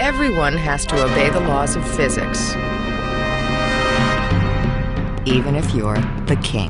Everyone has to obey the laws of physics, even if you're the king.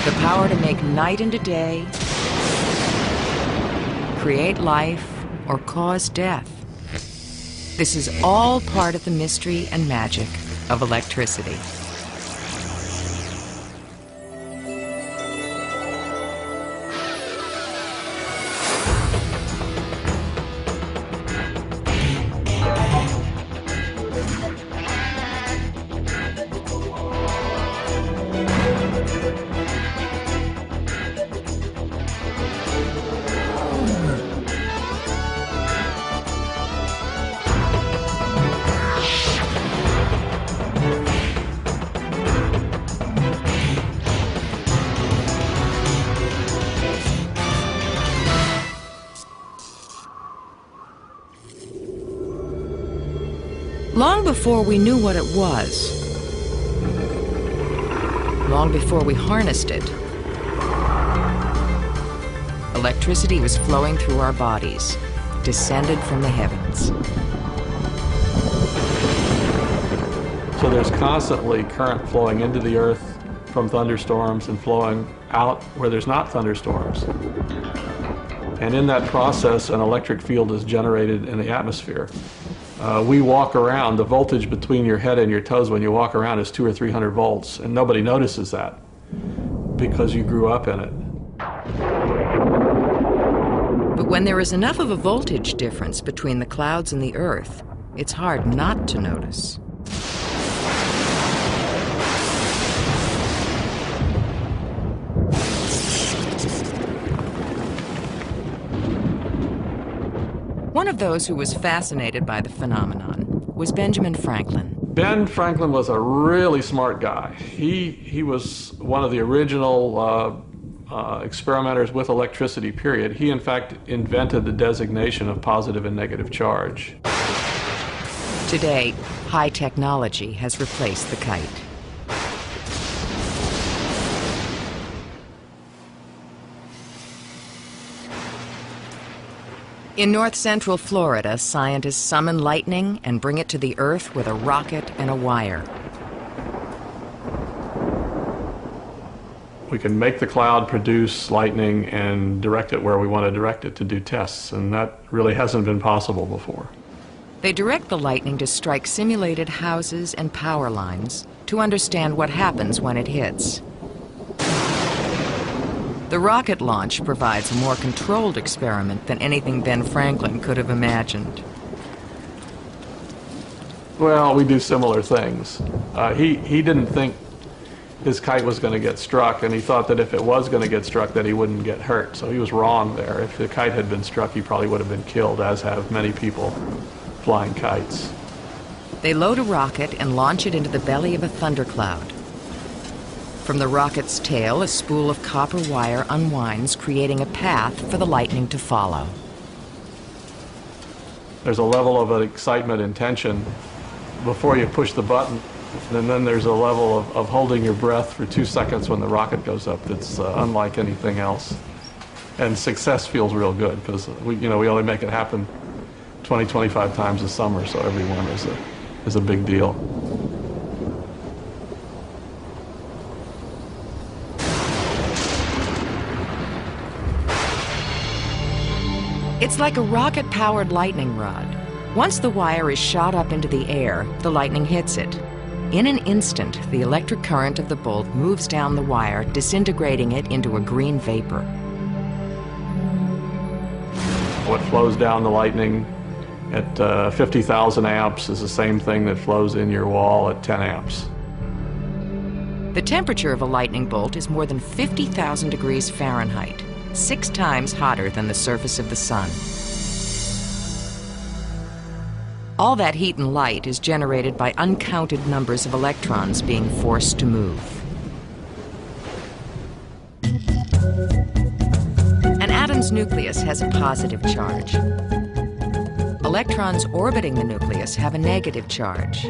The power to make night into day, create life, or cause death. This is all part of the mystery and magic of electricity. Long before we knew what it was, long before we harnessed it, electricity was flowing through our bodies, descended from the heavens. So there's constantly current flowing into the earth from thunderstorms and flowing out where there's not thunderstorms. And in that process, an electric field is generated in the atmosphere. We walk around, the voltage between your head and your toes when you walk around is 200 or 300 volts, and nobody notices that because you grew up in it. But when there is enough of a voltage difference between the clouds and the earth, it's hard not to notice. One of those who was fascinated by the phenomenon was Benjamin Franklin. Ben Franklin was a really smart guy. He was one of the original experimenters with electricity, period. He, in fact, invented the designation of positive and negative charge. Today, high technology has replaced the kite. In north-central Florida, scientists summon lightning and bring it to the Earth with a rocket and a wire. We can make the cloud produce lightning and direct it where we want to direct it to do tests, and that really hasn't been possible before. They direct the lightning to strike simulated houses and power lines to understand what happens when it hits. The rocket launch provides a more controlled experiment than anything Ben Franklin could have imagined. Well, we do similar things. He didn't think his kite was going to get struck, and he thought that if it was going to get struck that he wouldn't get hurt. So he was wrong there. If the kite had been struck, he probably would have been killed, as have many people flying kites. They load a rocket and launch it into the belly of a thundercloud. From the rocket's tail, a spool of copper wire unwinds, creating a path for the lightning to follow. There's a level of excitement and tension before you push the button, and then there's a level of holding your breath for 2 seconds when the rocket goes up that's unlike anything else. And success feels real good because we only make it happen 20, 25 times a summer, so every one is a big deal. It's like a rocket-powered lightning rod. Once the wire is shot up into the air, the lightning hits it. In an instant, the electric current of the bolt moves down the wire, disintegrating it into a green vapor. What flows down the lightning at 50,000 amps is the same thing that flows in your wall at 10 amps. The temperature of a lightning bolt is more than 50,000 degrees Fahrenheit, 6 times hotter than the surface of the sun. All that heat and light is generated by uncounted numbers of electrons being forced to move. An atom's nucleus has a positive charge. Electrons orbiting the nucleus have a negative charge.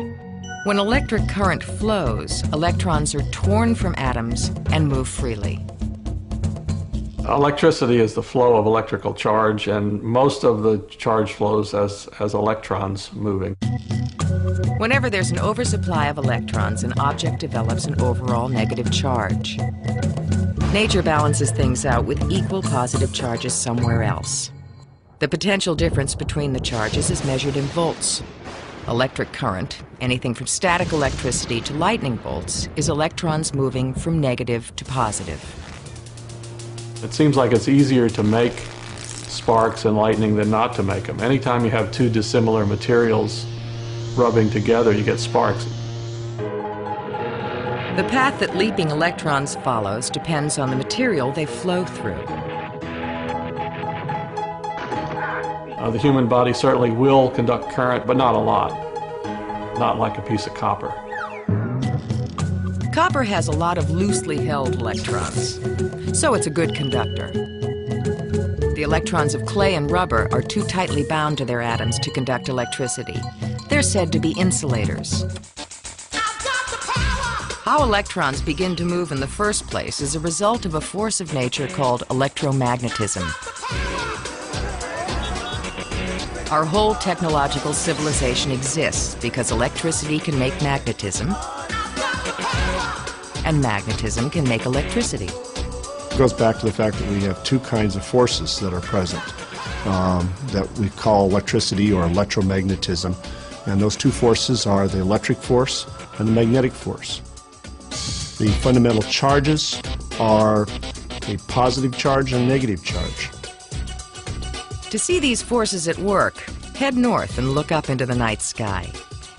When electric current flows, electrons are torn from atoms and move freely. Electricity is the flow of electrical charge, and most of the charge flows as electrons moving. Whenever there's an oversupply of electrons, an object develops an overall negative charge. Nature balances things out with equal positive charges somewhere else. The potential difference between the charges is measured in volts. Electric current, anything from static electricity to lightning bolts, is electrons moving from negative to positive. It seems like it's easier to make sparks and lightning than not to make them. Anytime you have two dissimilar materials rubbing together, you get sparks. The path that leaping electrons follows depends on the material they flow through. The human body certainly will conduct current, but not a lot. Not like a piece of copper. Copper has a lot of loosely held electrons, so it's a good conductor. The electrons of clay and rubber are too tightly bound to their atoms to conduct electricity. They're said to be insulators. How electrons begin to move in the first place is a result of a force of nature called electromagnetism. Our whole technological civilization exists because electricity can make magnetism, and magnetism can make electricity. It goes back to the fact that we have two kinds of forces that are present that we call electricity or electromagnetism. And those two forces are the electric force and the magnetic force. The fundamental charges are a positive charge and a negative charge. To see these forces at work, head north and look up into the night sky.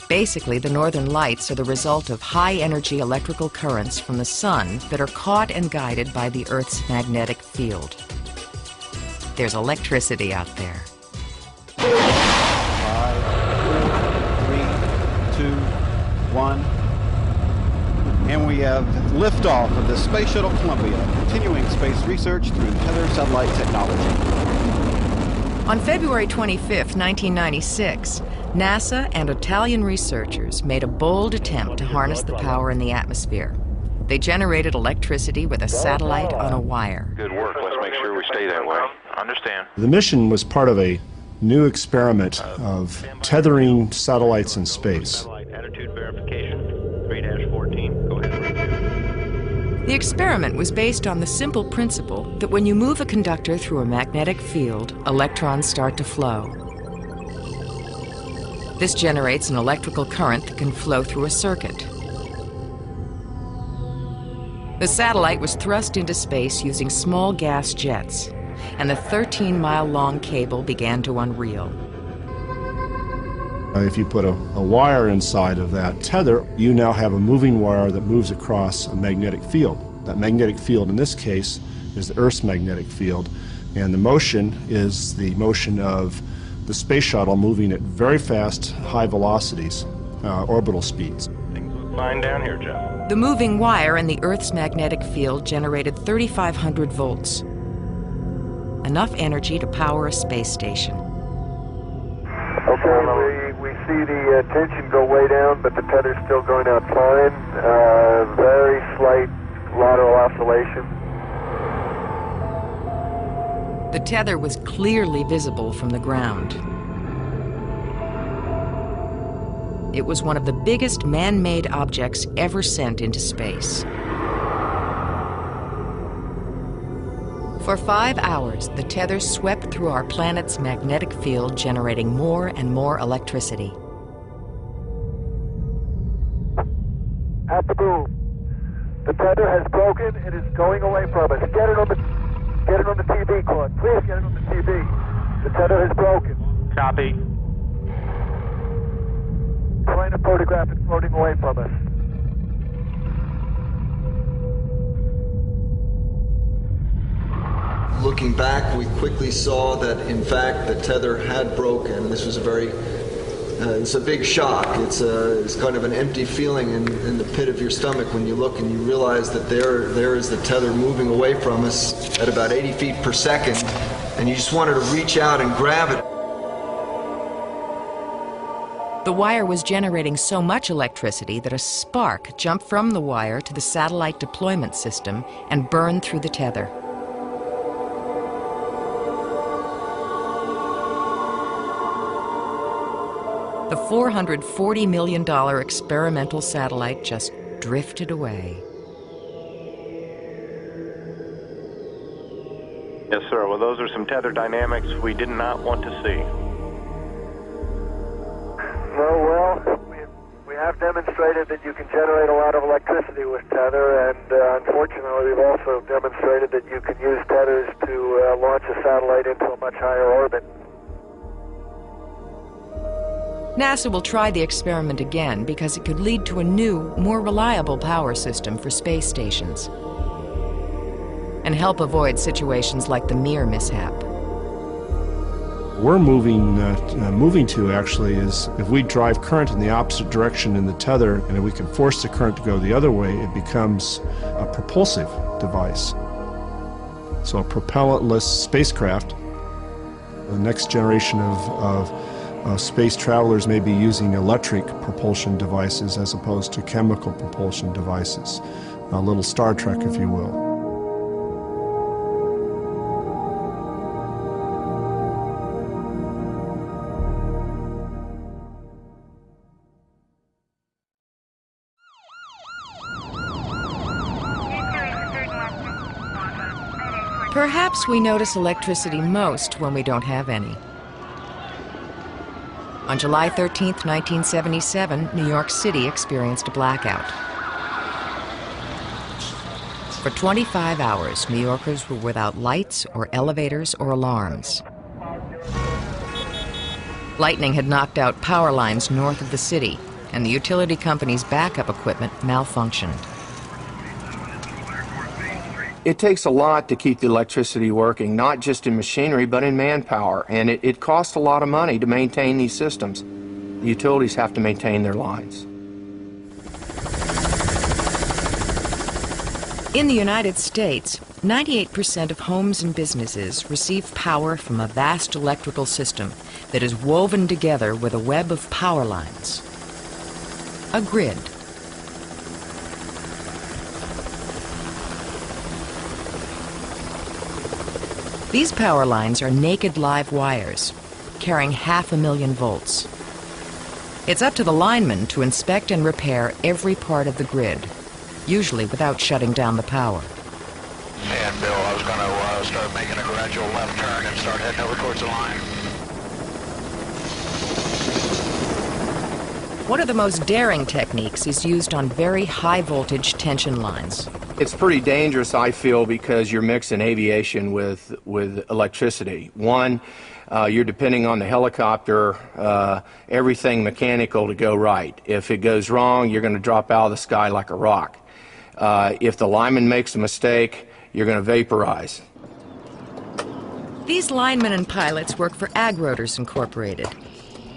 Basically, the northern lights are the result of high-energy electrical currents from the sun that are caught and guided by the Earth's magnetic field. There's electricity out there. 5, 4, 3, 2, 1. And we have liftoff of the Space Shuttle Columbia, continuing space research through tether satellite technology. On February 25, 1996, NASA and Italian researchers made a bold attempt to harness the power in the atmosphere. They generated electricity with a satellite on a wire. Good work. Let's make sure we stay that way. Understand. The mission was part of a new experiment of tethering satellites in space. Attitude verification, 3-14. Go ahead. The experiment was based on the simple principle that when you move a conductor through a magnetic field, electrons start to flow. This generates an electrical current that can flow through a circuit. The satellite was thrust into space using small gas jets, and the 13-mile-long cable began to unreel. If you put a wire inside of that tether, you now have a moving wire that moves across a magnetic field. That magnetic field in this case is the Earth's magnetic field, and the motion is the motion of the space shuttle moving at very fast, high velocities, orbital speeds. Things look fine down here, Jeff. The moving wire in the Earth's magnetic field generated 3,500 volts, enough energy to power a space station. Okay, we see the tension go way down, but the tether's still going out fine. Very slight lateral oscillation. The tether was clearly visible from the ground. It was one of the biggest man-made objects ever sent into space. For 5 hours, the tether swept through our planet's magnetic field, generating more and more electricity. At the boom. The tether has broken. It is going away from us. Get it on the TV, Claude. Please get it on the TV. The tether has broken. Copy. trying to photograph it floating away from us. Looking back, we quickly saw that, in fact, the tether had broken. This was it's a big shock. It's kind of an empty feeling in the pit of your stomach when you look and you realize that there is the tether moving away from us at about 80 feet per second, and you just wanted to reach out and grab it. The wire was generating so much electricity that a spark jumped from the wire to the satellite deployment system and burned through the tether. The $440 million experimental satellite just drifted away. Yes, sir. Well, those are some tether dynamics we did not want to see. Well, we have demonstrated that you can generate a lot of electricity with tether, and unfortunately we've also demonstrated that you can use tethers to launch a satellite into a much higher orbit. NASA will try the experiment again because it could lead to a new, more reliable power system for space stations and help avoid situations like the Mir mishap. We're moving to actually is if we drive current in the opposite direction in the tether and if we can force the current to go the other way, it becomes a propulsive device. So a propellantless spacecraft, the next generation of space travelers may be using electric propulsion devices as opposed to chemical propulsion devices. A little Star Trek, if you will. Perhaps we notice electricity most when we don't have any. On July 13, 1977, New York City experienced a blackout. For 25 hours, New Yorkers were without lights or elevators or alarms. Lightning had knocked out power lines north of the city, and the utility company's backup equipment malfunctioned. It takes a lot to keep the electricity working, not just in machinery, but in manpower. And it costs a lot of money to maintain these systems. The utilities have to maintain their lines. In the United States, 98% of homes and businesses receive power from a vast electrical system that is woven together with a web of power lines. A grid. These power lines are naked live wires, carrying 500,000 volts. It's up to the lineman to inspect and repair every part of the grid, usually without shutting down the power. And Bill, I was going to start making a gradual left turn and start heading over towards the line. One of the most daring techniques is used on very high voltage tension lines. It's pretty dangerous, I feel, because you're mixing aviation with electricity. One, you're depending on the helicopter, everything mechanical to go right. If it goes wrong, you're going to drop out of the sky like a rock. If the lineman makes a mistake, you're going to vaporize. These linemen and pilots work for Ag Rotors Incorporated.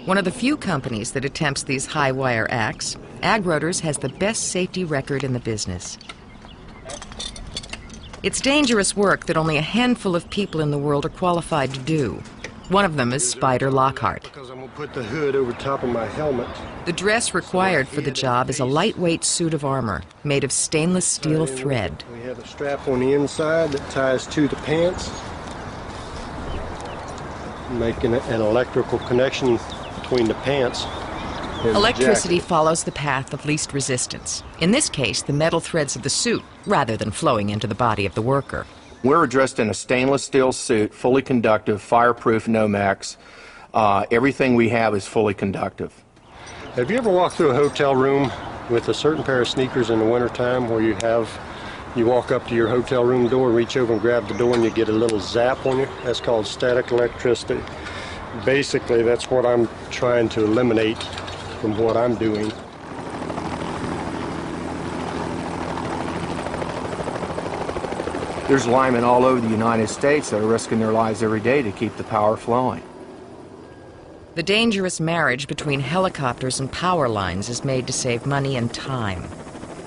One of the few companies that attempts these high-wire acts, Ag Rotors has the best safety record in the business. It's dangerous work that only a handful of people in the world are qualified to do. One of them is Spider Lockhart. Because I'm going to put the hood over top of my helmet. The dress required for the job is a lightweight suit of armor made of stainless steel thread. We have a strap on the inside that ties to the pants, making an electrical connection between the pants. Electricity follows the path of least resistance. In this case, the metal threads of the suit, rather than flowing into the body of the worker. We're dressed in a stainless steel suit, fully conductive, fireproof, Nomex. Everything we have is fully conductive. Have you ever walked through a hotel room with a certain pair of sneakers in the wintertime where you walk up to your hotel room door, reach over and grab the door, and you get a little zap on you? That's called static electricity. Basically, that's what I'm trying to eliminate from what I'm doing. There's linemen all over the United States that are risking their lives every day to keep the power flowing. The dangerous marriage between helicopters and power lines is made to save money and time.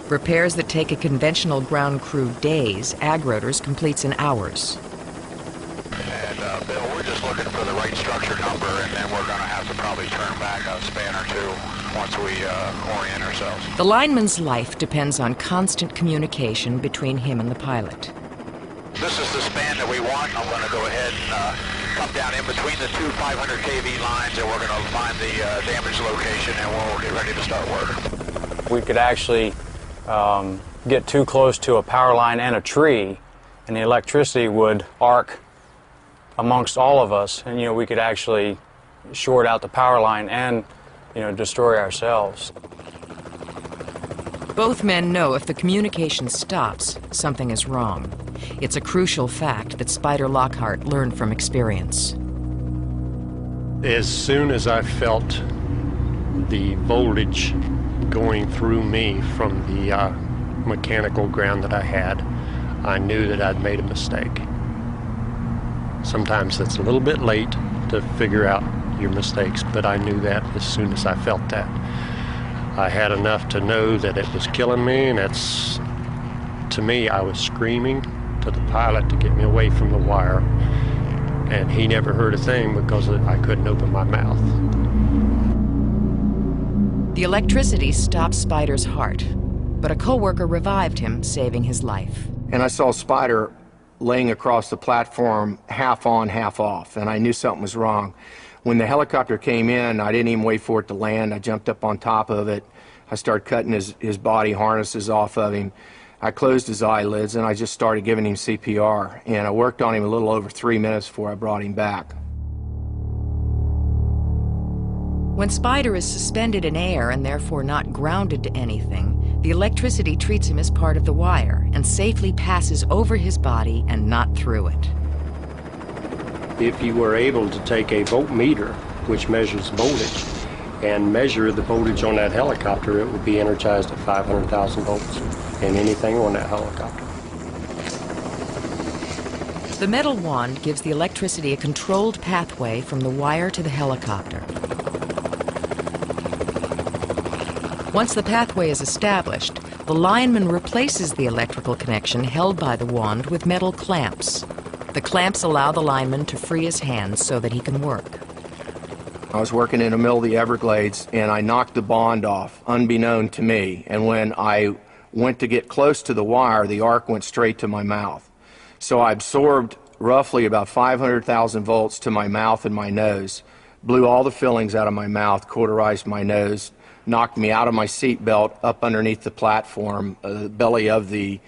Repairs that take a conventional ground crew days, Ag-Rotors completes in hours. And Bill, we're just looking for the right structure number, and then we're going to have to probably turn back a span or two once we orient ourselves. The lineman's life depends on constant communication between him and the pilot. This is the span that we want. I'm going to go ahead and come down in between the two 500 kV lines, and we're going to find the damage location, and we'll get ready to start work. We could actually get too close to a power line and a tree, and the electricity would arc amongst all of us, and we could actually short out the power line and destroy ourselves. Both men know if the communication stops, something is wrong. It's a crucial fact that Spider Lockhart learned from experience. As soon as I felt the voltage going through me from the mechanical ground that I had, I knew that I'd made a mistake. Sometimes it's a little bit late to figure out your mistakes, but I knew that as soon as I felt that. I had enough to know that it was killing me, and that's, to me, I was screaming to the pilot to get me away from the wire, and he never heard a thing because I couldn't open my mouth. The electricity stopped Spider's heart, but a coworker revived him, saving his life. And I saw Spider laying across the platform, half on, half off, and I knew something was wrong. When the helicopter came in, I didn't even wait for it to land. I jumped up on top of it. I started cutting his body harnesses off of him. I closed his eyelids, and I just started giving him CPR. And I worked on him a little over 3 minutes before I brought him back. When Spider is suspended in air and therefore not grounded to anything, the electricity treats him as part of the wire and safely passes over his body and not through it. If you were able to take a voltmeter, which measures voltage, and measure the voltage on that helicopter, it would be energized at 500,000 volts in anything on that helicopter. The metal wand gives the electricity a controlled pathway from the wire to the helicopter. Once the pathway is established, the lineman replaces the electrical connection held by the wand with metal clamps. The clamps allow the lineman to free his hands so that he can work. I was working in the middle of the Everglades, and I knocked the bond off, unbeknown to me. And when I went to get close to the wire, the arc went straight to my mouth. So I absorbed roughly about 500,000 volts to my mouth and my nose, blew all the fillings out of my mouth, cauterized my nose, knocked me out of my seat belt up underneath the platform, the belly of the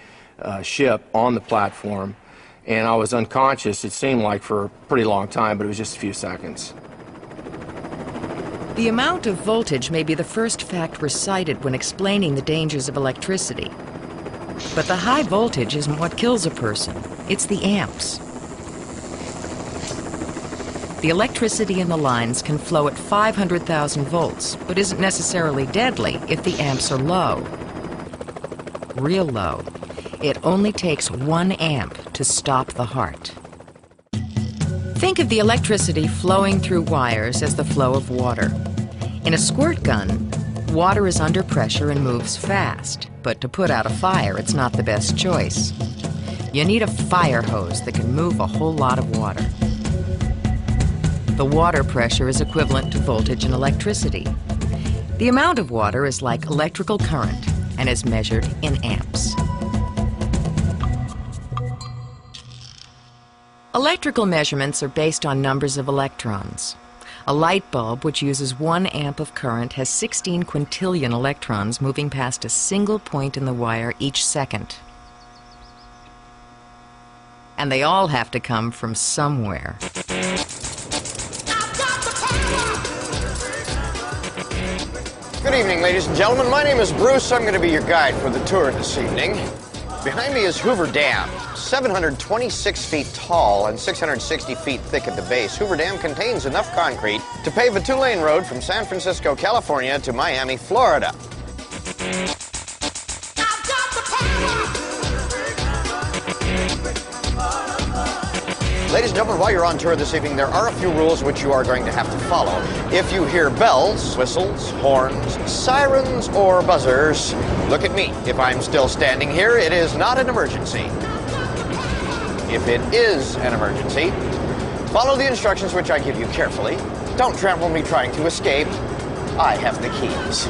ship on the platform. And I was unconscious, it seemed like, for a pretty long time, but it was just a few seconds. The amount of voltage may be the first fact recited when explaining the dangers of electricity. But the high voltage isn't what kills a person, it's the amps. The electricity in the lines can flow at 500,000 volts, but isn't necessarily deadly if the amps are low. Real low. It only takes 1 amp to stop the heart. Think of the electricity flowing through wires as the flow of water. In a squirt gun, water is under pressure and moves fast, but to put out a fire, it's not the best choice. You need a fire hose that can move a whole lot of water. The water pressure is equivalent to voltage and electricity. The amount of water is like electrical current and is measured in amps. Electrical measurements are based on numbers of electrons. A light bulb, which uses 1 amp of current, has 16 quintillion electrons moving past a single point in the wire each second. And they all have to come from somewhere. Good evening, ladies and gentlemen. My name is Bruce. I'm going to be your guide for the tour this evening. Behind me is Hoover Dam, 726 feet tall and 660 feet thick at the base. Hoover Dam contains enough concrete to pave a two-lane road from San Francisco, California to Miami, Florida. Ladies and gentlemen, while you're on tour this evening, there are a few rules which you are going to have to follow. If you hear bells, whistles, horns, sirens, or buzzers, look at me. If I'm still standing here, it is not an emergency. If it is an emergency, follow the instructions which I give you carefully. Don't trample me trying to escape. I have the keys.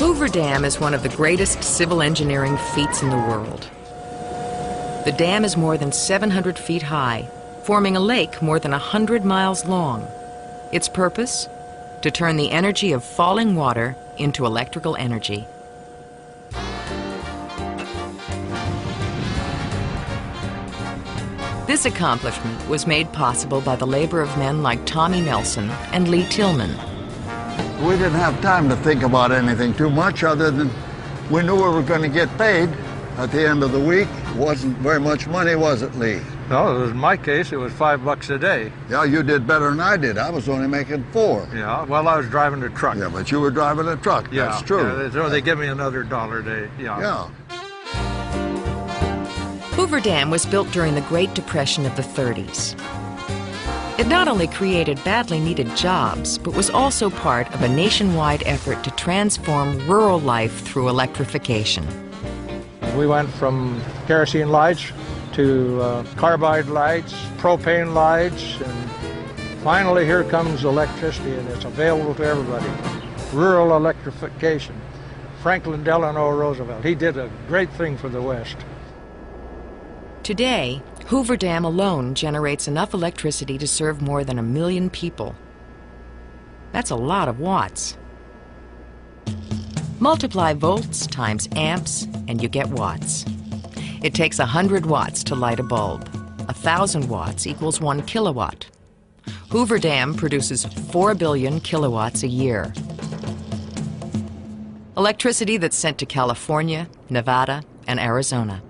Hoover Dam is one of the greatest civil engineering feats in the world. The dam is more than 700 feet high, forming a lake more than 100 miles long. Its purpose? To turn the energy of falling water into electrical energy. This accomplishment was made possible by the labor of men like Tommy Nelson and Lee Tillman. We didn't have time to think about anything too much other than we knew we were going to get paid at the end of the week. Wasn't very much money, was it, Lee? No, in my case, it was $5 a day. Yeah, you did better than I did. I was only making $4. Yeah, well, I was driving a truck. Yeah, but you were driving a truck. Yeah, that's true. Yeah, so they give me another $1 a day. Yeah. Hoover Dam was built during the Great Depression of the 30s. It not only created badly needed jobs, but was also part of a nationwide effort to transform rural life through electrification. We went from kerosene lights to carbide lights, propane lights, and finally here comes electricity, and it's available to everybody. Rural electrification. Franklin Delano Roosevelt, he did a great thing for the West. Today, Hoover Dam alone generates enough electricity to serve more than 1 million people. That's a lot of watts. Multiply volts times amps, and you get watts. It takes 100 watts to light a bulb. 1,000 watts equals 1 kilowatt. Hoover Dam produces 4 billion kilowatts a year. Electricity that's sent to California, Nevada, and Arizona.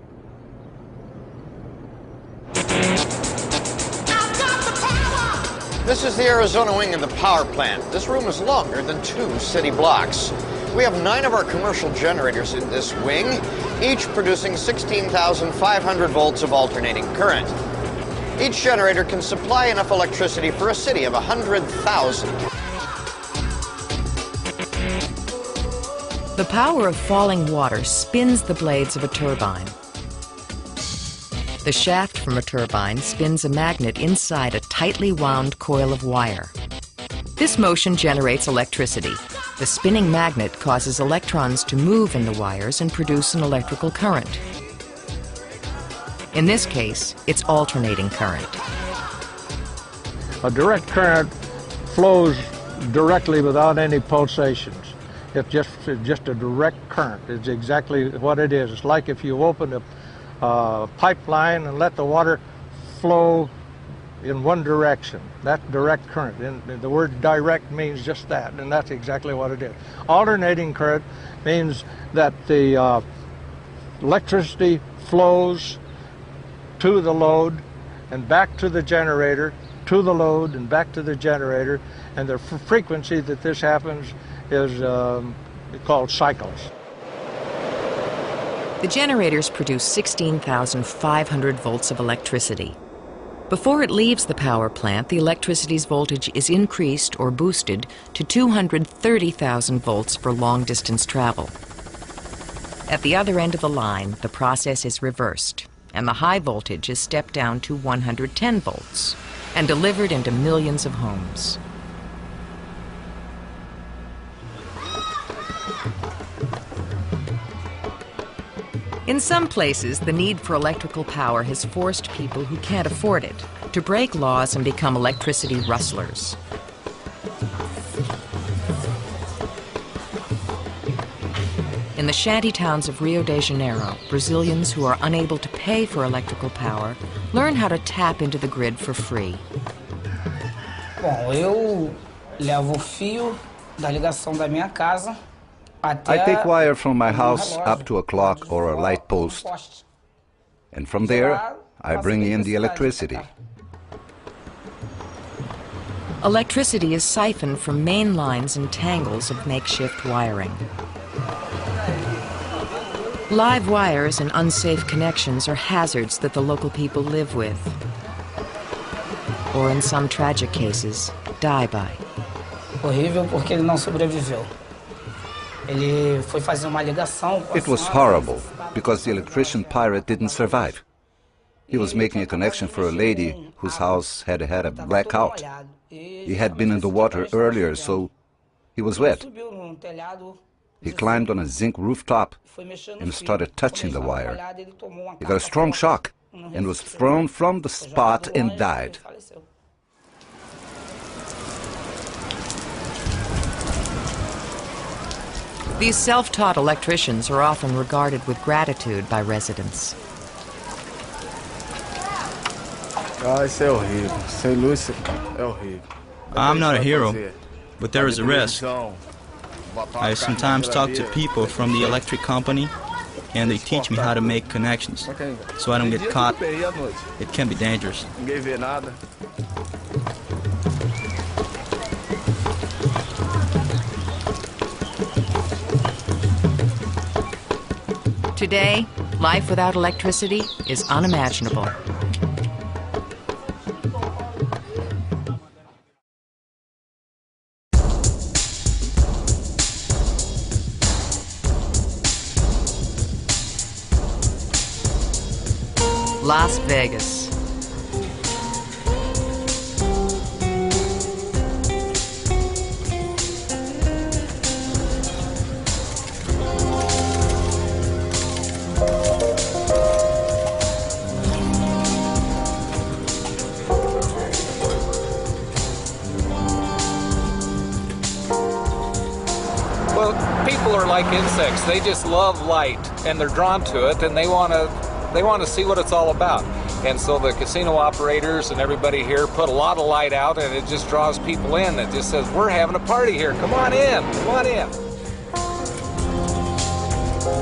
This is the Arizona wing of the power plant. This room is longer than 2 city blocks. We have 9 of our commercial generators in this wing, each producing 16,500 volts of alternating current. Each generator can supply enough electricity for a city of 100,000. The power of falling water spins the blades of a turbine. The shaft from a turbine spins a magnet inside a tightly wound coil of wire. This motion generates electricity. The spinning magnet causes electrons to move in the wires and produce an electrical current. In this case, it's alternating current. A direct current flows directly without any pulsations. It's just a direct current. It's exactly what it is. It's like if you open a pipeline and let the water flow in one direction. That's direct current. And the word direct means just that, and that's exactly what it is. Alternating current means that the electricity flows to the load and back to the generator, to the load and back to the generator, and the frequency that this happens is called cycles. The generators produce 16,500 volts of electricity. Before it leaves the power plant, the electricity's voltage is increased or boosted to 230,000 volts for long-distance travel. At the other end of the line, the process is reversed, and the high voltage is stepped down to 110 volts and delivered into millions of homes. In some places, the need for electrical power has forced people who can't afford it to break laws and become electricity rustlers. In the shanty towns of Rio de Janeiro, Brazilians who are unable to pay for electrical power learn how to tap into the grid for free. Bom, eu levo o fio da ligação da minha casa I take wire from my house up to a clock or a light post, and from there I bring in the electricity. Electricity is siphoned from main lines and tangles of makeshift wiring. Live wires and unsafe connections are hazards that the local people live with, or in some tragic cases, die by. Horrível porque ele não sobreviveu. Ele foi fazer uma ligação. It was horrible because the electrician pirate didn't survive. He was making a connection for a lady whose house had had a blackout. He had been in the water earlier, so he was wet. He climbed on a zinc rooftop and started touching the wire. He got a strong shock and was thrown from the spot and died. These self-taught electricians are often regarded with gratitude by residents. I'm not a hero, but there is a risk. I sometimes talk to people from the electric company, and they teach me how to make connections, so I don't get caught. It can be dangerous. Today, life without electricity is unimaginable. Las Vegas. Well, people are like insects. They just love light, and they're drawn to it, and they want to see what it's all about. And so the casino operators and everybody here put a lot of light out, and it just draws people in. It just says, we're having a party here. Come on in. Come on in.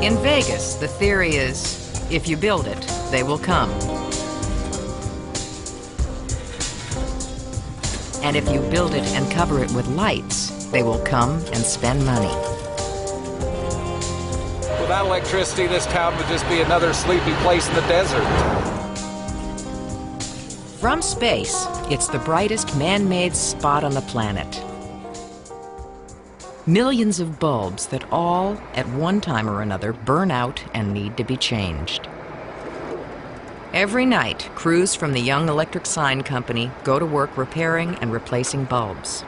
In Vegas, the theory is, if you build it, they will come. And if you build it and cover it with lights, they will come and spend money. Without electricity, this town would just be another sleepy place in the desert. From space, it's the brightest man-made spot on the planet. Millions of bulbs that all, at one time or another, burn out and need to be changed. Every night, crews from the Young Electric Sign Company go to work repairing and replacing bulbs.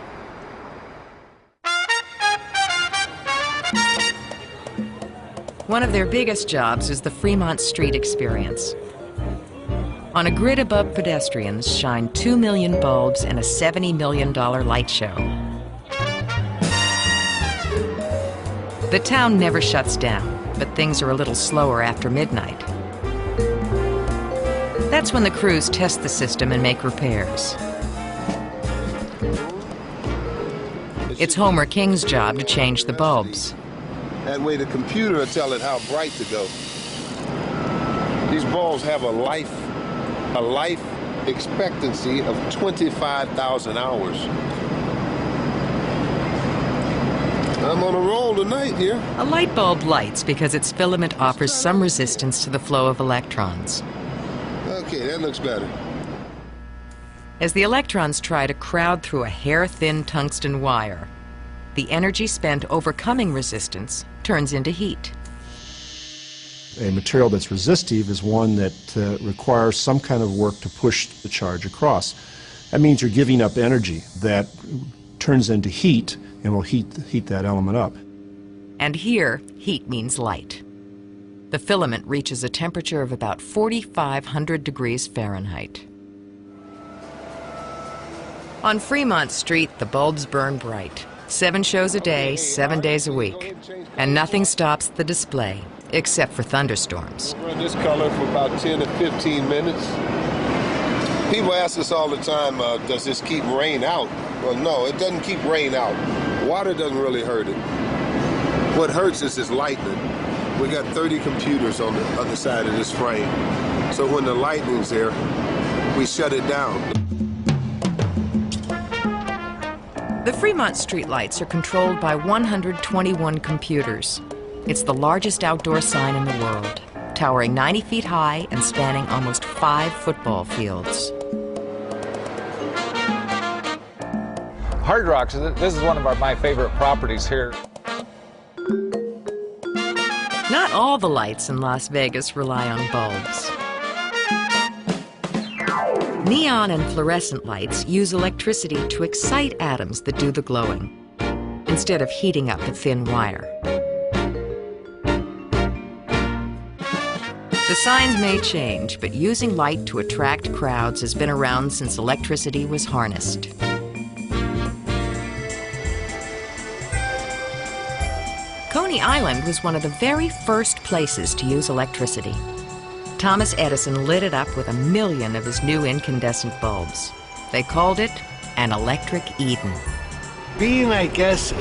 One of their biggest jobs is the Fremont Street experience. On a grid above pedestrians shine 2 million bulbs and a $70 million light show. The town never shuts down, but things are a little slower after midnight. That's when the crews test the system and make repairs. It's Homer King's job to change the bulbs. That way the computer will tell it how bright to go. These bulbs have a life expectancy of 25,000 hours. I'm on a roll tonight here. A light bulb lights because its filament offers some resistance to the flow of electrons. Okay, that looks better. As the electrons try to crowd through a hair-thin tungsten wire, the energy spent overcoming resistance turns into heat. A material that's resistive is one that requires some kind of work to push the charge across. That means you're giving up energy that turns into heat and will heat that element up. And here, heat means light. The filament reaches a temperature of about 4,500 degrees Fahrenheit. On Fremont Street, the bulbs burn bright. 7 shows a day, 7 days a week. And nothing stops the display, except for thunderstorms. Run this color for about 10 to 15 minutes. People ask us all the time, does this keep rain out? Well, no, it doesn't keep rain out. Water doesn't really hurt it. What hurts is this lightning. We got 30 computers on the other side of this frame. So when the lightning's there, we shut it down. The Fremont streetlights are controlled by 121 computers. It's the largest outdoor sign in the world, towering 90 feet high and spanning almost 5 football fields. Hard Rocks, this is one of my favorite properties here. Not all the lights in Las Vegas rely on bulbs. Neon and fluorescent lights use electricity to excite atoms that do the glowing, instead of heating up a thin wire. The signs may change, but using light to attract crowds has been around since electricity was harnessed. Coney Island was one of the very first places to use electricity. Thomas Edison lit it up with 1 million of his new incandescent bulbs. They called it an electric Eden. Being, I guess,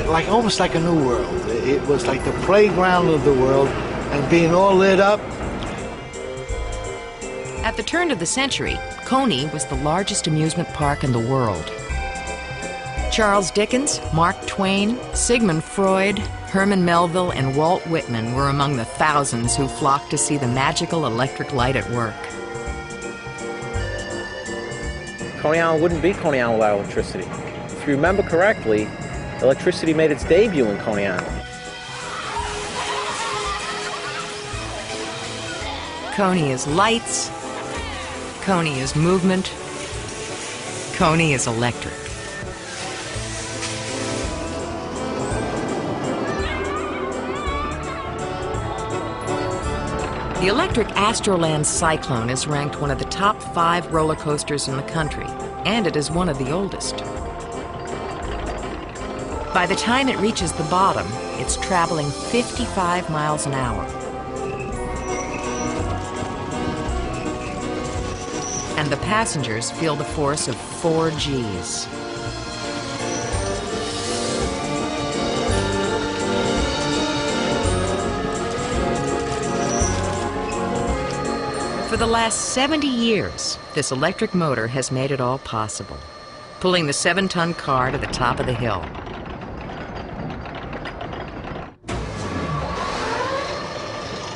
like almost like a new world. It was like the playground of the world, and being all lit up. At the turn of the century, Coney was the largest amusement park in the world. Charles Dickens, Mark Twain, Sigmund Freud, Herman Melville, and Walt Whitman were among the thousands who flocked to see the magical electric light at work. Coney Island wouldn't be Coney Island without electricity. If you remember correctly, electricity made its debut in Coney Island. Coney is lights, Coney is movement, Coney is electric. The electric Astroland Cyclone is ranked one of the top 5 roller coasters in the country, and it is one of the oldest. By the time it reaches the bottom, it's traveling 55 miles an hour. And the passengers feel the force of 4 Gs. For the last 70 years, this electric motor has made it all possible, pulling the 7-ton car to the top of the hill.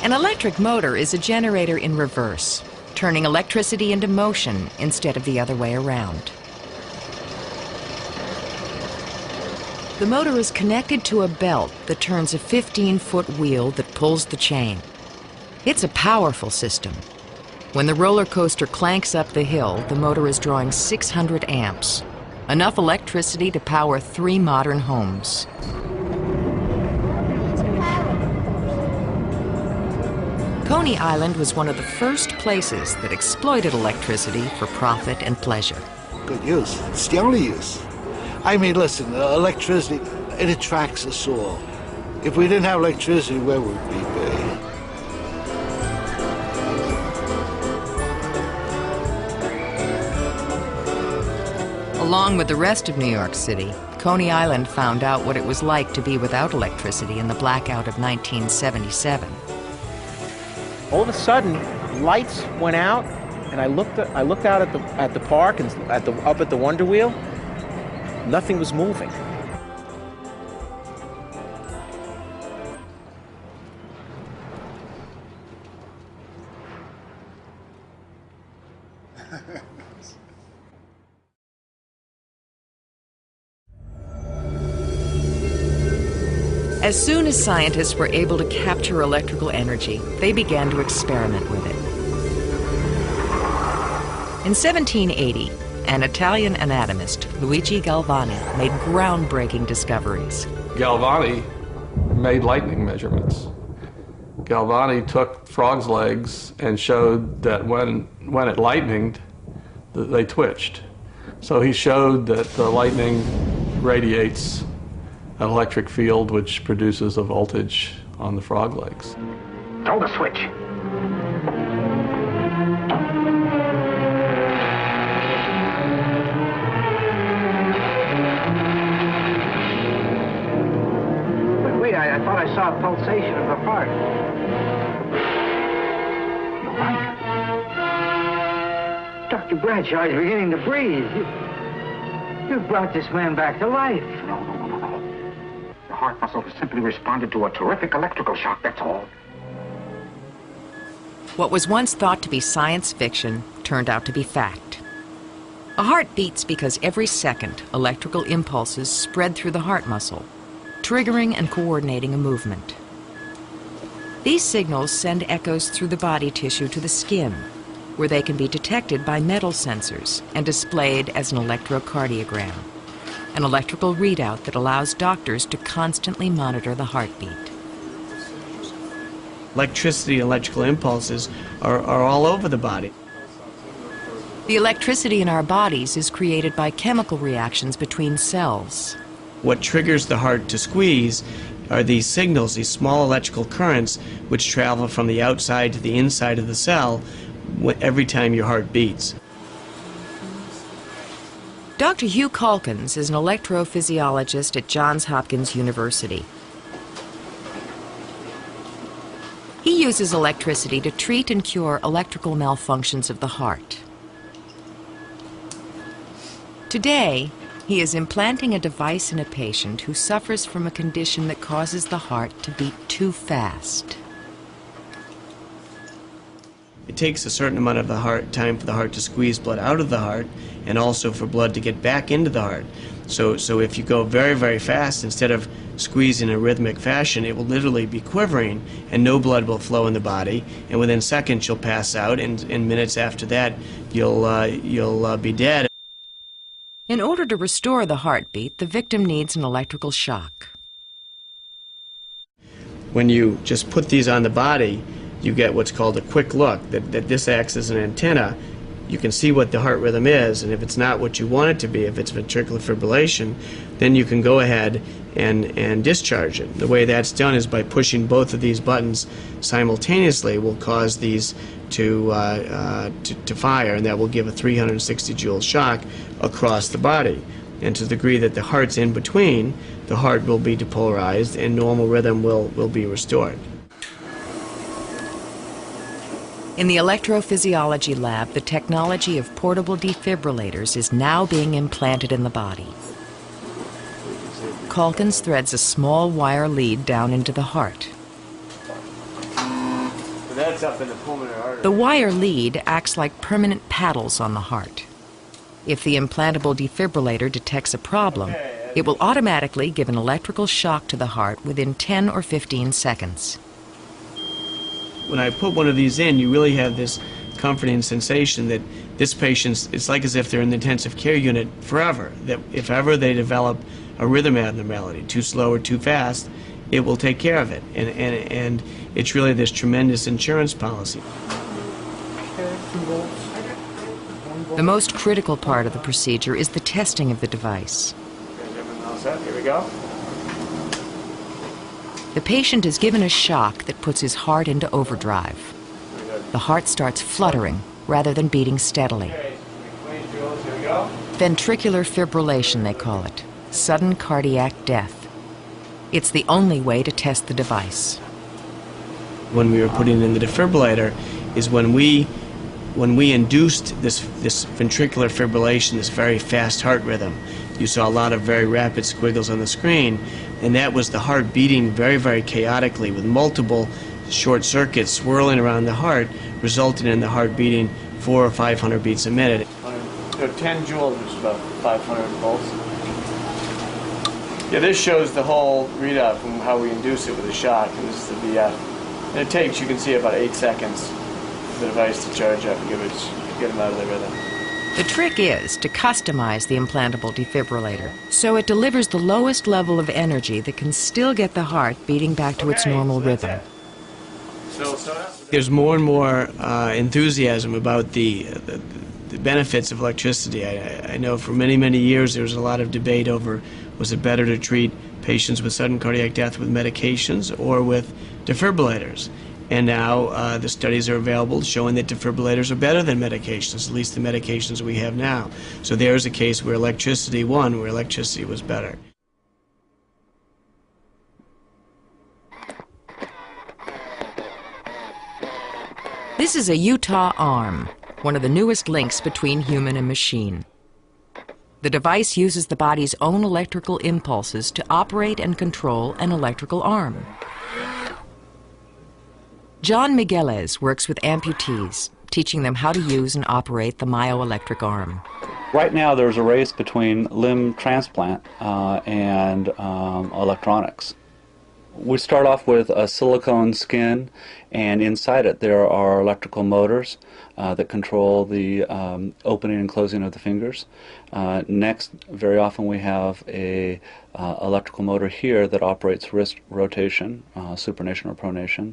An electric motor is a generator in reverse, turning electricity into motion instead of the other way around. The motor is connected to a belt that turns a 15-foot wheel that pulls the chain. It's a powerful system. When the roller coaster clanks up the hill, the motor is drawing 600 amps, enough electricity to power 3 modern homes. Coney Island was one of the first places that exploited electricity for profit and pleasure. Good use. It's the only use. I mean, listen, electricity, it attracts us all. If we didn't have electricity, where would we be? Along with the rest of New York City, Coney Island found out what it was like to be without electricity in the blackout of 1977. All of a sudden, lights went out, and I looked out at the park and up at the Wonder Wheel. Nothing was moving. As soon as scientists were able to capture electrical energy, they began to experiment with it. In 1780, an Italian anatomist, Luigi Galvani, made groundbreaking discoveries. Galvani made lightning measurements. Galvani took frogs' legs and showed that when it lightened, they twitched. So he showed that the lightning radiates an electric field which produces a voltage on the frog legs. Throw the switch. Wait, I thought I saw a pulsation of the heart. You're right. Dr. Bradshaw is beginning to breathe. You've brought this man back to life. No. The heart muscle has simply responded to a terrific electrical shock, that's all. What was once thought to be science fiction turned out to be fact. A heart beats because every second electrical impulses spread through the heart muscle, triggering and coordinating a movement. These signals send echoes through the body tissue to the skin, where they can be detected by metal sensors and displayed as an electrocardiogram, an electrical readout that allows doctors to constantly monitor the heartbeat. Electricity and electrical impulses are all over the body. The electricity in our bodies is created by chemical reactions between cells. What triggers the heart to squeeze are these signals, these small electrical currents, which travel from the outside to the inside of the cell every time your heart beats. Dr. Hugh Calkins is an electrophysiologist at Johns Hopkins University. He uses electricity to treat and cure electrical malfunctions of the heart. Today, he is implanting a device in a patient who suffers from a condition that causes the heart to beat too fast. It takes a certain amount of time for the heart to squeeze blood out of the heart, and also for blood to get back into the heart. So if you go very, very fast, instead of squeezing in a rhythmic fashion, it will literally be quivering, and no blood will flow in the body, and within seconds you'll pass out, and in minutes after that you'll be dead. In order to restore the heartbeat, the victim needs an electrical shock. When you just put these on the body, you get what's called a quick look, that this acts as an antenna. You can see what the heart rhythm is, and if it's not what you want it to be, if it's ventricular fibrillation, then you can go ahead and discharge it. The way that's done is by pushing both of these buttons simultaneously will cause these to fire, and that will give a 360 joule shock across the body. And to the degree that the heart's in between, the heart will be depolarized and normal rhythm will be restored. In the electrophysiology lab, the technology of portable defibrillators is now being implanted in the body. Calkins threads a small wire lead down into the heart. That's up in the pulmonary artery. The wire lead acts like permanent paddles on the heart. If the implantable defibrillator detects a problem, it will automatically give an electrical shock to the heart within 10 or 15 seconds. When I put one of these in, you really have this comforting sensation that this patient, it's like as if they're in the intensive care unit forever, that if ever they develop a rhythm abnormality, too slow or too fast, it will take care of it. And it's really this tremendous insurance policy. The most critical part of the procedure is the testing of the device. Here we go. The patient is given a shock that puts his heart into overdrive. The heart starts fluttering rather than beating steadily. Ventricular fibrillation, they call it. Sudden cardiac death. It's the only way to test the device. When we were putting in the defibrillator is when we induced this ventricular fibrillation, this very fast heart rhythm. You saw a lot of very rapid squiggles on the screen, and that was the heart beating very, very chaotically with multiple short circuits swirling around the heart, resulting in the heart beating 400 or 500 beats a minute. So 10 joules, which is about 500 volts. Yeah, this shows the whole readout from how we induce it with a shock, and this is the VF. And it takes, you can see, about 8 seconds for the device to charge up and get them out of the rhythm. The trick is to customize the implantable defibrillator so it delivers the lowest level of energy that can still get the heart beating back to its normal rhythm. There's more and more enthusiasm about the benefits of electricity. I know for many, many years there was a lot of debate over, was it better to treat patients with sudden cardiac death with medications or with defibrillators? And now the studies are available showing that defibrillators are better than medications, at least the medications we have now. So there's a case where electricity won, where electricity was better. This is a Utah arm, one of the newest links between human and machine. The device uses the body's own electrical impulses to operate and control an electrical arm. John Migueles works with amputees, teaching them how to use and operate the myoelectric arm. Right now there's a race between limb transplant and electronics. We start off with a silicone skin, and inside it there are electrical motors that control the opening and closing of the fingers. Next, very often we have a electrical motor here that operates wrist rotation, supination or pronation.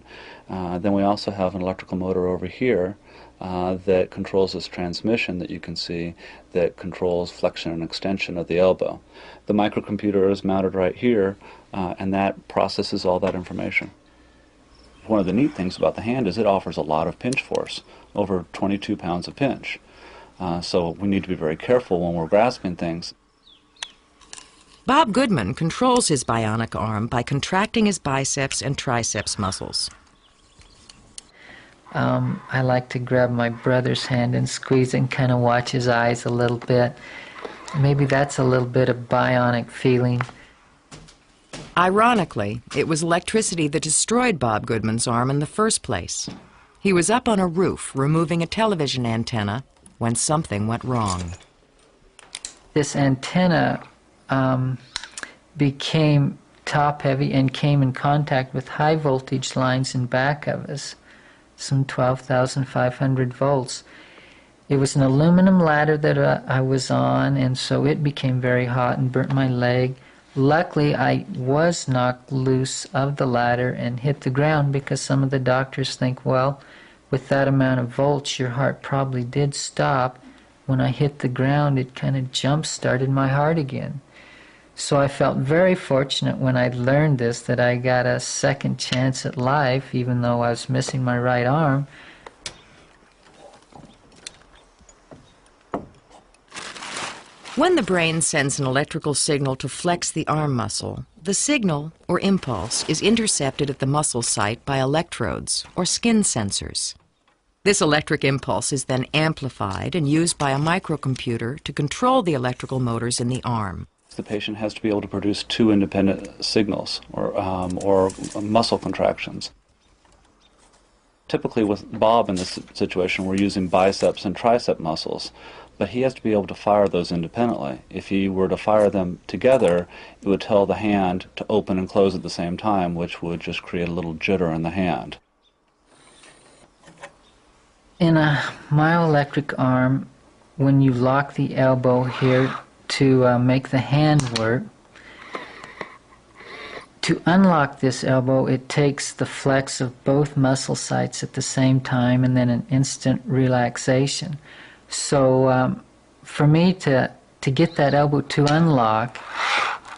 Then we also have an electrical motor over here that controls this transmission that you can see that controls flexion and extension of the elbow. The microcomputer is mounted right here, and that processes all that information. One of the neat things about the hand is it offers a lot of pinch force, over 22 pounds of pinch. So we need to be very careful when we're grasping things. Bob Goodman controls his bionic arm by contracting his biceps and triceps muscles. I like to grab my brother's hand and squeeze and kind of watch his eyes a little bit. Maybe that's a little bit of bionic feeling. Ironically, it was electricity that destroyed Bob Goodman's arm in the first place. He was up on a roof removing a television antenna when something went wrong. This antenna became top-heavy and came in contact with high voltage lines in back of us, some 12,500 volts. It was an aluminum ladder that I was on, and so it became very hot and burnt my leg. Luckily, I was knocked loose of the ladder and hit the ground, because some of the doctors think, well, with that amount of volts, your heart probably did stop. When I hit the ground, it kind of jump-started my heart again. So I felt very fortunate when I learned this, that I got a second chance at life, even though I was missing my right arm. When the brain sends an electrical signal to flex the arm muscle, the signal, or impulse, is intercepted at the muscle site by electrodes, or skin sensors. This electric impulse is then amplified and used by a microcomputer to control the electrical motors in the arm. The patient has to be able to produce two independent signals, or muscle contractions. Typically with Bob in this situation, we're using biceps and tricep muscles, but he has to be able to fire those independently. If he were to fire them together, it would tell the hand to open and close at the same time, which would just create a little jitter in the hand. In a myoelectric arm, when you lock the elbow here to make the hand work, to unlock this elbow, it takes the flex of both muscle sites at the same time and then an instant relaxation. So for me to get that elbow to unlock,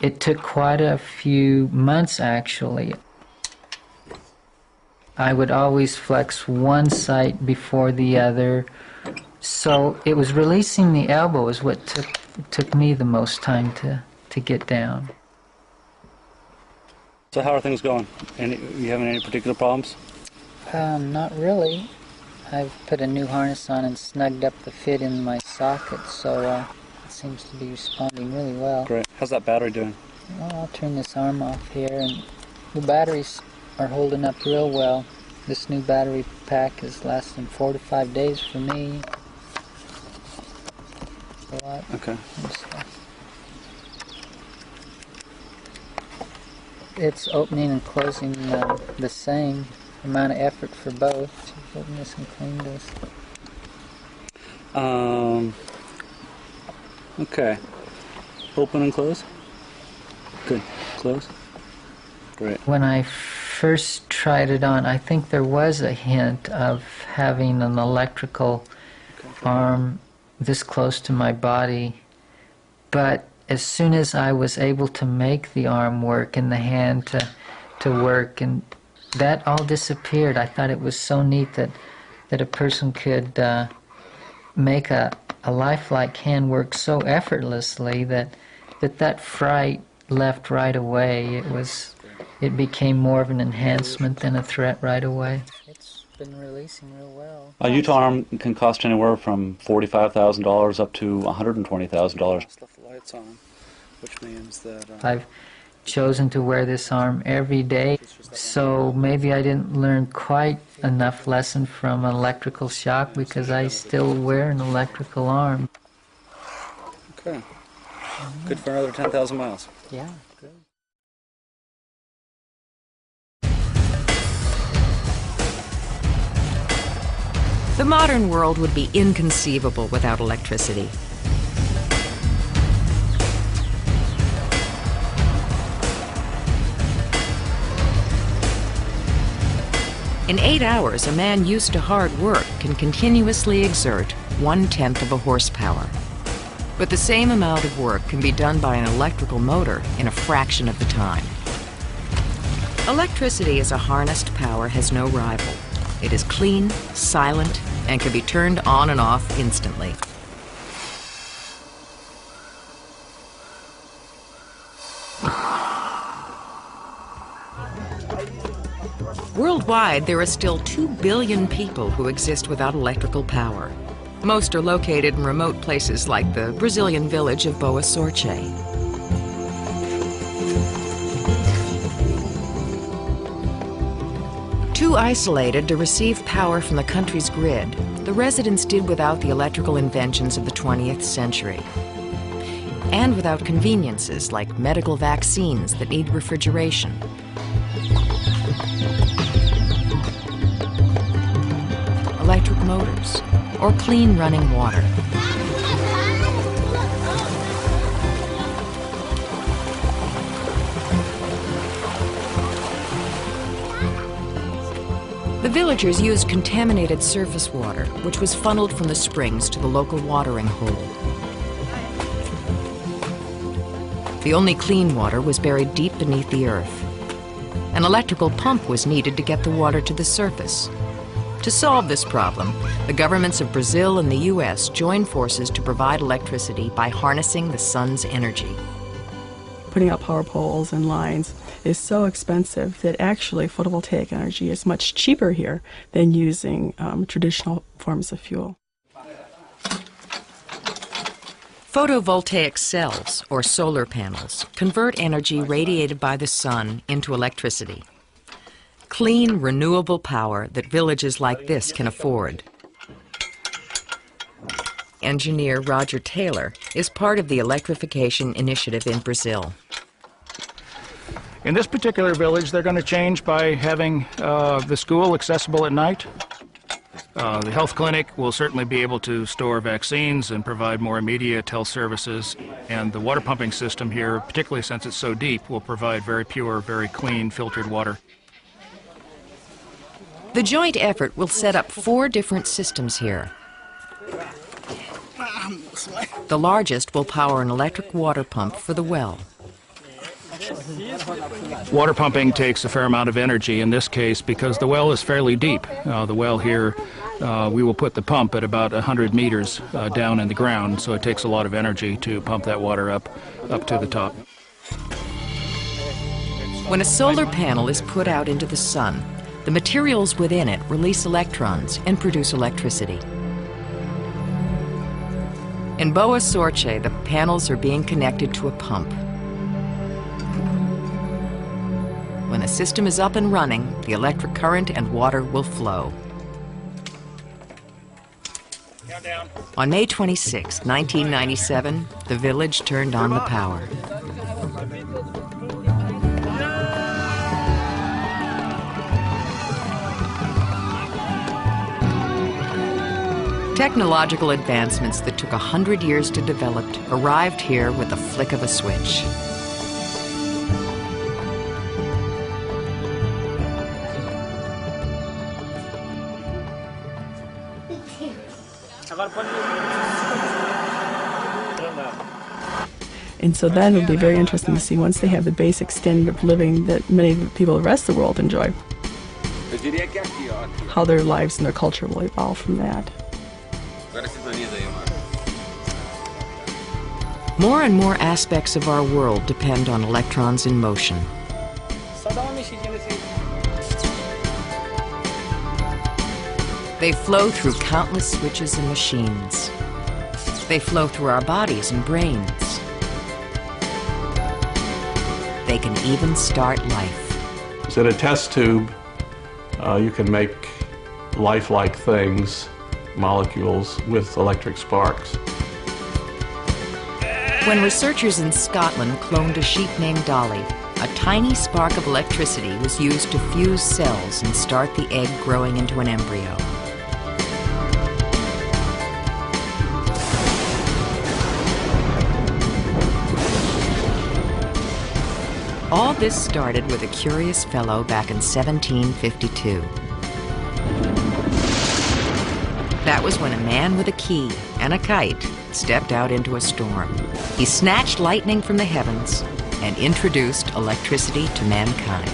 it took quite a few months actually. I would always flex one site before the other. So it was releasing the elbow is what took me the most time to get down. So how are things going? You having any particular problems? Not really. I've put a new harness on and snugged up the fit in my socket, so it seems to be responding really well. Great. How's that battery doing? Well, I'll turn this arm off here, and the batteries are holding up real well. This new battery pack is lasting 4 to 5 days for me. A lot. Okay. It's opening and closing the same amount of effort for both. So open this and clean this. Okay. Open and close? Good. Close? Great. When I first tried it on, I think there was a hint of having an electrical arm this close to my body, but as soon as I was able to make the arm work and the hand to work, and that all disappeared. I thought it was so neat that a person could make a lifelike hand work so effortlessly that fright left right away. It became more of an enhancement than a threat right away. been releasing real well. A Utah arm can cost anywhere from $45,000 up to $120,000. Left the lights on, which means that I've chosen to wear this arm every day, so maybe I didn't learn quite enough lesson from an electrical shock because I still wear an electrical arm. Okay. Good for another 10,000 miles. Yeah, good. The modern world would be inconceivable without electricity. In 8 hours, a man used to hard work can continuously exert 1/10 of a horsepower. But the same amount of work can be done by an electrical motor in a fraction of the time. Electricity as a harnessed power has no rival. It is clean, silent, and can be turned on and off instantly. Worldwide, there are still 2 billion people who exist without electrical power. Most are located in remote places like the Brazilian village of Boa Sorte. Too isolated to receive power from the country's grid, the residents did without the electrical inventions of the 20th century. And without conveniences like medical vaccines that need refrigeration. Electric motors, or clean running water. The villagers used contaminated surface water, which was funneled from the springs to the local watering hole. The only clean water was buried deep beneath the earth. An electrical pump was needed to get the water to the surface. To solve this problem, the governments of Brazil and the US joined forces to provide electricity by harnessing the sun's energy. Putting up power poles and lines is so expensive that actually photovoltaic energy is much cheaper here than using traditional forms of fuel. Photovoltaic cells, or solar panels, convert energy radiated by the sun into electricity. Clean, renewable power that villages like this can afford. Engineer Roger Taylor is part of the electrification initiative in Brazil. In this particular village, they're going to change by having the school accessible at night. The health clinic will certainly be able to store vaccines and provide more immediate health services. And the water pumping system here, particularly since it's so deep, will provide very pure, very clean, filtered water. The joint effort will set up 4 different systems here. The largest will power an electric water pump for the well. Water pumping takes a fair amount of energy in this case because the well is fairly deep. The well here, we will put the pump at about 100 meters down in the ground, so it takes a lot of energy to pump that water up to the top. When a solar panel is put out into the sun, the materials within it release electrons and produce electricity. In Boa Sorte, the panels are being connected to a pump. When the system is up and running, the electric current and water will flow. On May 26, 1997, the village turned on the power. Technological advancements that took 100 years to develop arrived here with the flick of a switch. And so then it'll be very interesting to see once they have the basic standard of living that many people of the rest of the world enjoy, how their lives and their culture will evolve from that. More and more aspects of our world depend on electrons in motion. They flow through countless switches and machines. They flow through our bodies and brains. They can even start life. So in a test tube, you can make lifelike things, molecules, with electric sparks. When researchers in Scotland cloned a sheep named Dolly, a tiny spark of electricity was used to fuse cells and start the egg growing into an embryo. All this started with a curious fellow back in 1752. That was when a man with a key and a kite stepped out into a storm. He snatched lightning from the heavens and introduced electricity to mankind.